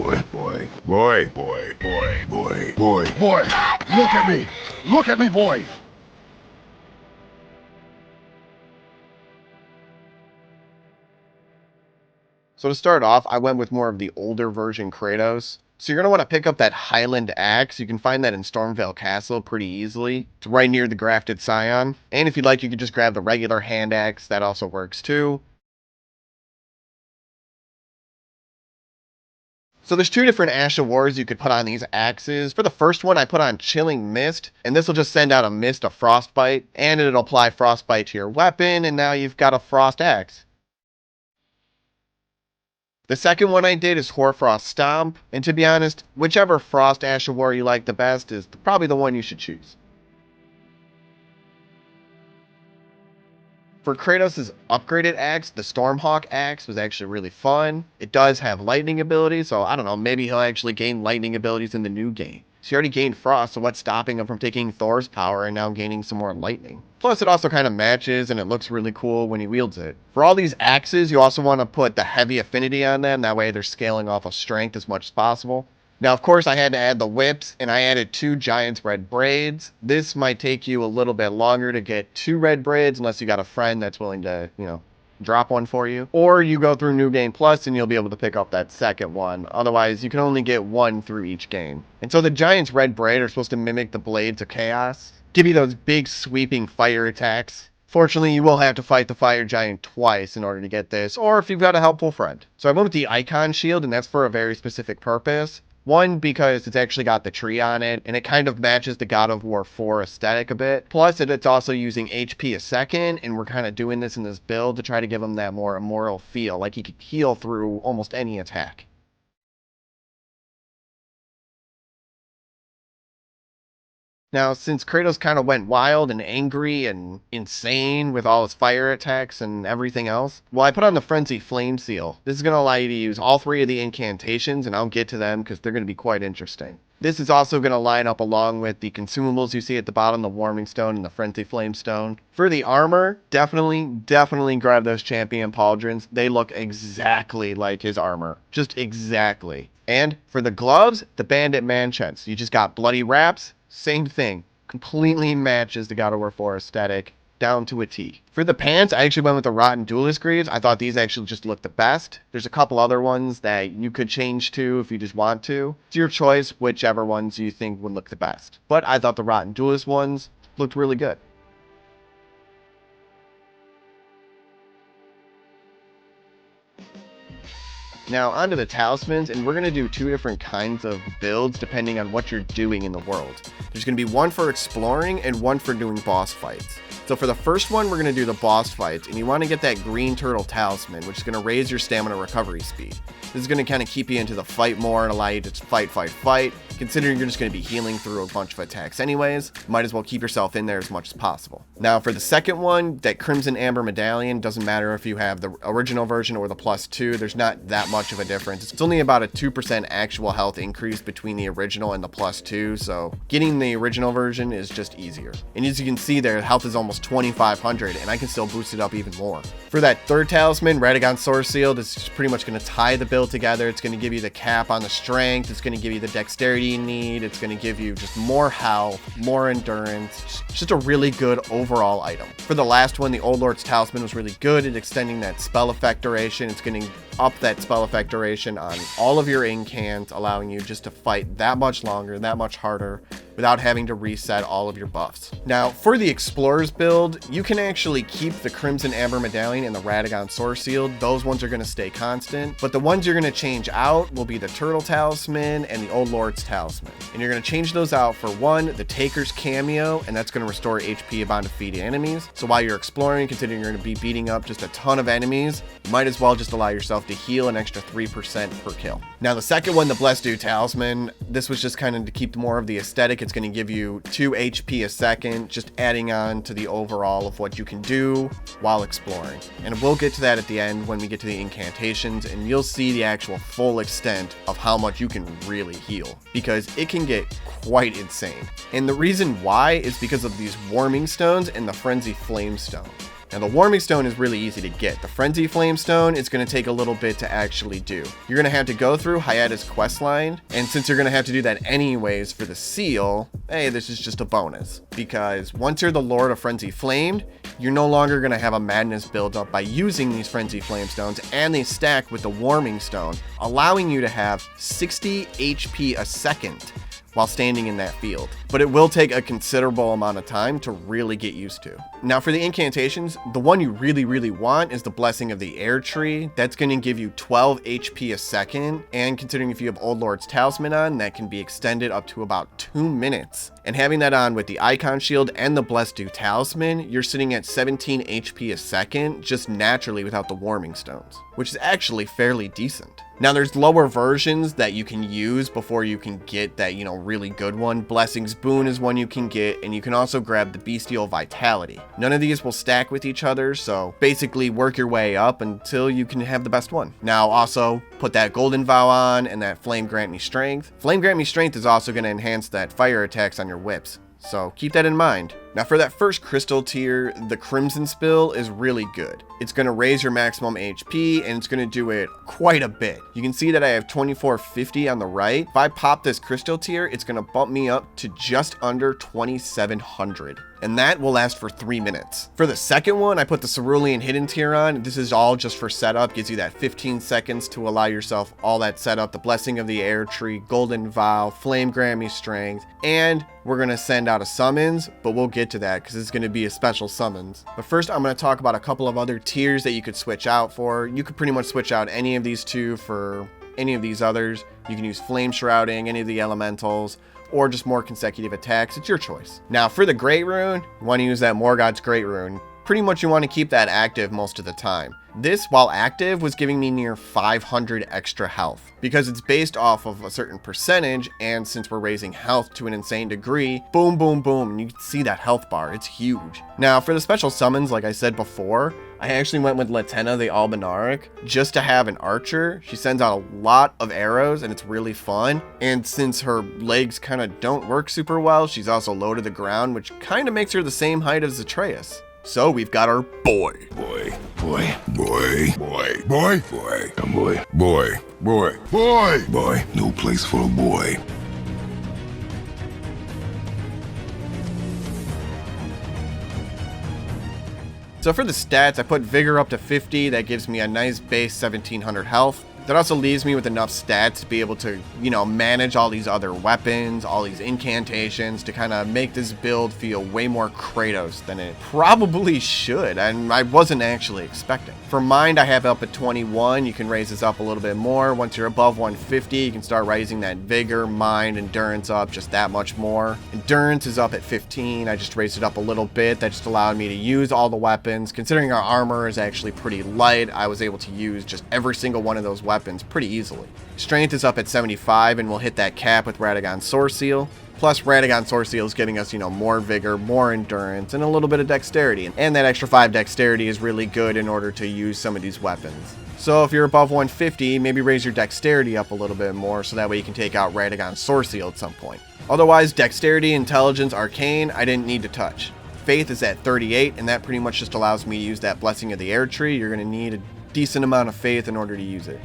Boy, look at me! Look at me, boy! So to start off, I went with more of the older version Kratos. So you're going to want to pick up that Highland Axe. You can find that in Stormvale Castle pretty easily. It's right near the Grafted Scion. And if you'd like, you could just grab the regular hand axe. That also works too. So there's two different Ash of Wars you could put on these axes. For the first one, I put on Chilling Mist, and this will just send out a mist of Frostbite, and it'll apply Frostbite to your weapon, and now you've got a Frost Axe. The second one I did is Hoarfrost Stomp, and to be honest, whichever Frost Ash of War you like the best is probably the one you should choose. For Kratos' upgraded axe, the Stormhawk axe was actually really fun. It does have lightning abilities, so I don't know, maybe he'll actually gain lightning abilities in the new game. So he already gained Frost, so what's stopping him from taking Thor's power and now gaining some more lightning? Plus, it also kind of matches, and it looks really cool when he wields it. For all these axes, you also want to put the heavy affinity on them, that way they're scaling off of strength as much as possible. Now, of course, I had to add the whips, and I added 2 Giant's Red Braids. This might take you a little bit longer to get 2 red braids, unless you got a friend that's willing to, drop one for you. Or you go through New Game Plus, and you'll be able to pick up that second one. Otherwise, you can only get 1 through each game. And so the Giant's Red Braid are supposed to mimic the Blades of Chaos, give you those big sweeping fire attacks. Fortunately, you will have to fight the Fire Giant twice in order to get this, or if you've got a helpful friend. So I went with the Icon Shield, and that's for a very specific purpose. One, because it's actually got the tree on it, and it kind of matches the God of War 4 aesthetic a bit. Plus, it's also using HP a second, and we're kind of doing this in this build to try to give him that more immortal feel, like he could heal through almost any attack. Now, since Kratos kind of went wild and angry and insane with all his fire attacks and everything else, well, I put on the Frenzy Flame Seal. This is going to allow you to use all 3 of the incantations, and I'll get to them because they're going to be quite interesting. This is also going to line up along with the consumables you see at the bottom, the Warming Stone and the Frenzy Flame Stone. For the armor, definitely grab those Champion Pauldrons. They look exactly like his armor. Just exactly. And for the gloves, the Bandit Manchets. You just got bloody wraps. Same thing, completely matches the God of War 4 aesthetic, down to a T. For the pants, I actually went with the Rotten Duelist Greaves. I thought these actually just looked the best. There's a couple other ones that you could change to if you just want to. It's your choice, whichever ones you think would look the best. But I thought the Rotten Duelist ones looked really good. Now onto the talismans, and we're going to do 2 different kinds of builds depending on what you're doing in the world. There's going to be one for exploring and one for doing boss fights. So for the first one, we're going to do the boss fights, and you want to get that green turtle talisman, which is going to raise your stamina recovery speed. This is going to kind of keep you into the fight more and allow you to fight. Considering you're just going to be healing through a bunch of attacks anyways, might as well keep yourself in there as much as possible. Now for the second one, that Crimson Amber Medallion, doesn't matter if you have the original version or the +2, there's not that much of a difference. It's only about a 2% actual health increase between the original and the +2, so getting the original version is just easier. And as you can see there, health is almost 2,500, and I can still boost it up even more. For that third talisman, Radagon Sword Seal, this is pretty much going to tie the build together. It's going to give you the cap on the strength, it's going to give you the dexterity you need, it's going to give you just more health, more endurance, just a really good overall item. For the last one, the Old Lord's Talisman was really good at extending that spell effect duration. It's going to up that spell effect duration on all of your incants, allowing you just to fight that much longer, that much harder, without having to reset all of your buffs. Now, for the Explorer's build, you can actually keep the Crimson Amber Medallion and the Radagon Sword Shield. Those ones are going to stay constant, but the ones you're going to change out will be the Turtle Talisman and the Old Lord's Talisman. And you're going to change those out for one, the Taker's Cameo, and that's going to restore HP upon defeated enemies. So while you're exploring, considering you're going to be beating up just a ton of enemies, you might as well just allow yourself to heal an extra 3% per kill. Now, the second one, the Blessed Dude Talisman, this was just kind of to keep more of the aesthetic. It's going to give you 2 HP a second, just adding on to the overall of what you can do while exploring. And we'll get to that at the end when we get to the incantations, and you'll see the actual full extent of how much you can really heal, because it can get quite insane. And the reason why is because of these Warming Stones and the Frenzy Flame Stone. Now the warming stone is really easy to get. The frenzy flame stone is going to take a little bit to actually do. You're going to have to go through Hyada's questline, and since you're going to have to do that anyways for the seal, hey, this is just a bonus. Because once you're the Lord of Frenzy Flamed, you're no longer going to have a madness build up by using these frenzy flame stones, and they stack with the warming stone, allowing you to have 60 HP a second while standing in that field. But it will take a considerable amount of time to really get used to. Now for the incantations, the one you really want is the Blessing of the Air Tree. That's going to give you 12 HP a second, and considering if you have Old Lord's Talisman on, that can be extended up to about 2 minutes. And having that on with the Icon Shield and the Blessed Dew Talisman, you're sitting at 17 HP a second just naturally without the warming stones, which is actually fairly decent. Now there's lower versions that you can use before you can get that, really good one. Blessing's Boon is one you can get, and you can also grab the Bestial Vitality. None of these will stack with each other, so basically work your way up until you can have the best one. Now also put that Golden Vow on and that Flame Grant Me Strength. Flame Grant Me Strength is also going to enhance that fire attacks on your whips, so keep that in mind. Now for that first crystal tier, the Crimson Spill is really good. It's going to raise your maximum HP, and it's going to do it quite a bit. You can see that I have 2450 on the right. If I pop this crystal tier, it's going to bump me up to just under 2700. And that will last for 3 minutes. For the second one, I put the Cerulean Hidden tier on. This is all just for setup. Gives you that 15 seconds to allow yourself all that setup. The Blessing of the Air Tree, Golden Vow, Flame Grant Me Strength, and we're going to send out a summons, but we'll get to that because it's going to be a special summons. But first, I'm going to talk about a couple of other tiers that you could switch out for. You could pretty much switch out any of these two for any of these others. You can use Flame Shrouding, any of the elementals, or just more consecutive attacks. It's your choice. Now for the Great Rune, you want to use that Morgoth's Great Rune. Pretty much you want to keep that active most of the time. This, while active, was giving me near 500 extra health because it's based off of a certain percentage, and since we're raising health to an insane degree, boom, boom, boom, and you can see that health bar. It's huge. Now for the special summons, like I said before, I actually went with Latenna the Albinaric just to have an archer. She sends out a lot of arrows and it's really fun. And since her legs kind of don't work super well, she's also low to the ground, which kind of makes her the same height as Atreus. So we've got our boy. Boy. Come boy. Boy. No place for a boy. So for the stats, I put Vigor up to 50. That gives me a nice base 1700 health. That also leaves me with enough stats to be able to, manage all these other weapons, all these incantations, to kind of make this build feel way more Kratos than it probably should, and I wasn't actually expecting. For Mind, I have up at 21. You can raise this up a little bit more. Once you're above 150, you can start raising that Vigor, Mind, Endurance up just that much more. Endurance is up at 15. I just raised it up a little bit. That just allowed me to use all the weapons. Considering our armor is actually pretty light, I was able to use just every single one of those weapons pretty easily. Strength is up at 75, and we'll hit that cap with Radagon Soreseal. Plus, Radagon Soreseal is giving us, more vigor, more endurance, and a little bit of dexterity. And that extra 5 dexterity is really good in order to use some of these weapons. So if you're above 150, maybe raise your dexterity up a little bit more so that way you can take out Radagon Soreseal at some point. Otherwise, dexterity, intelligence, arcane, I didn't need to touch. Faith is at 38, and that pretty much just allows me to use that Blessing of the Air Tree. You're going to need a decent amount of faith in order to use it.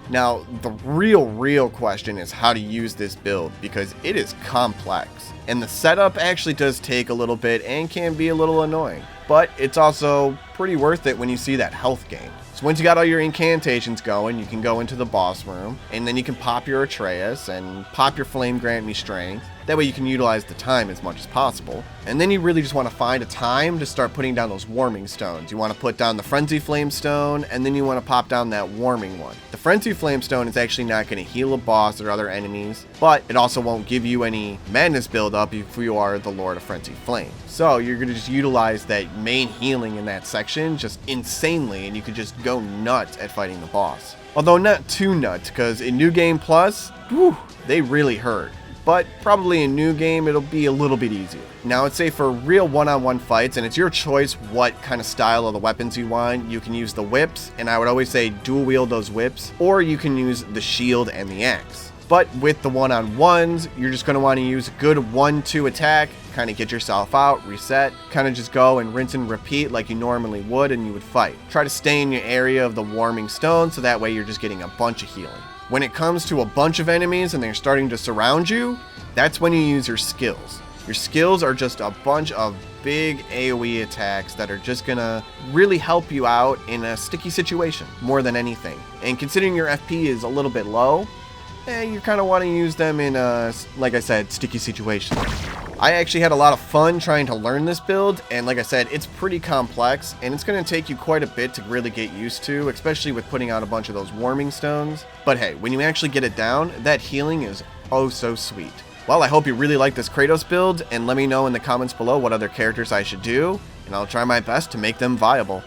Now, the real question is how to use this build, because it is complex. And the setup actually does take a little bit and can be a little annoying. But it's also pretty worth it when you see that health gain. So once you got all your incantations going, you can go into the boss room, and then you can pop your Atreus and pop your Flame Grant Me Strength. That way you can utilize the time as much as possible. And then you really just want to find a time to start putting down those warming stones. You want to put down the Frenzy Flame Stone, and then you want to pop down that warming one. The Frenzy Flame Stone is actually not going to heal a boss or other enemies, but it also won't give you any madness buildup if you are the Lord of Frenzy Flame. So you're going to just utilize that main healing in that section just insanely, and you could just go nuts at fighting the boss. Although not too nuts, because in New Game Plus, they really hurt. But probably in New Game, it'll be a little bit easier. Now, I'd say for real one-on-one fights, and it's your choice what kind of style of the weapons you want, you can use the whips, and I would always say dual wield those whips, or you can use the shield and the axe. But with the one-on-ones, you're just going to want to use a good 1-2 attack, kind of get yourself out, reset, kind of just go and rinse and repeat like you normally would and you would fight. Try to stay in your area of the warming stone so that way you're just getting a bunch of healing. When it comes to a bunch of enemies and they're starting to surround you, that's when you use your skills. Your skills are just a bunch of big AoE attacks that are just gonna really help you out in a sticky situation more than anything. And considering your FP is a little bit low, you kind of want to use them in like I said, sticky situations. I actually had a lot of fun trying to learn this build, and like I said, it's pretty complex, and it's going to take you quite a bit to really get used to, especially with putting out a bunch of those warming stones. But hey, when you actually get it down, that healing is oh so sweet. Well, I hope you really like this Kratos build, and let me know in the comments below what other characters I should do, and I'll try my best to make them viable.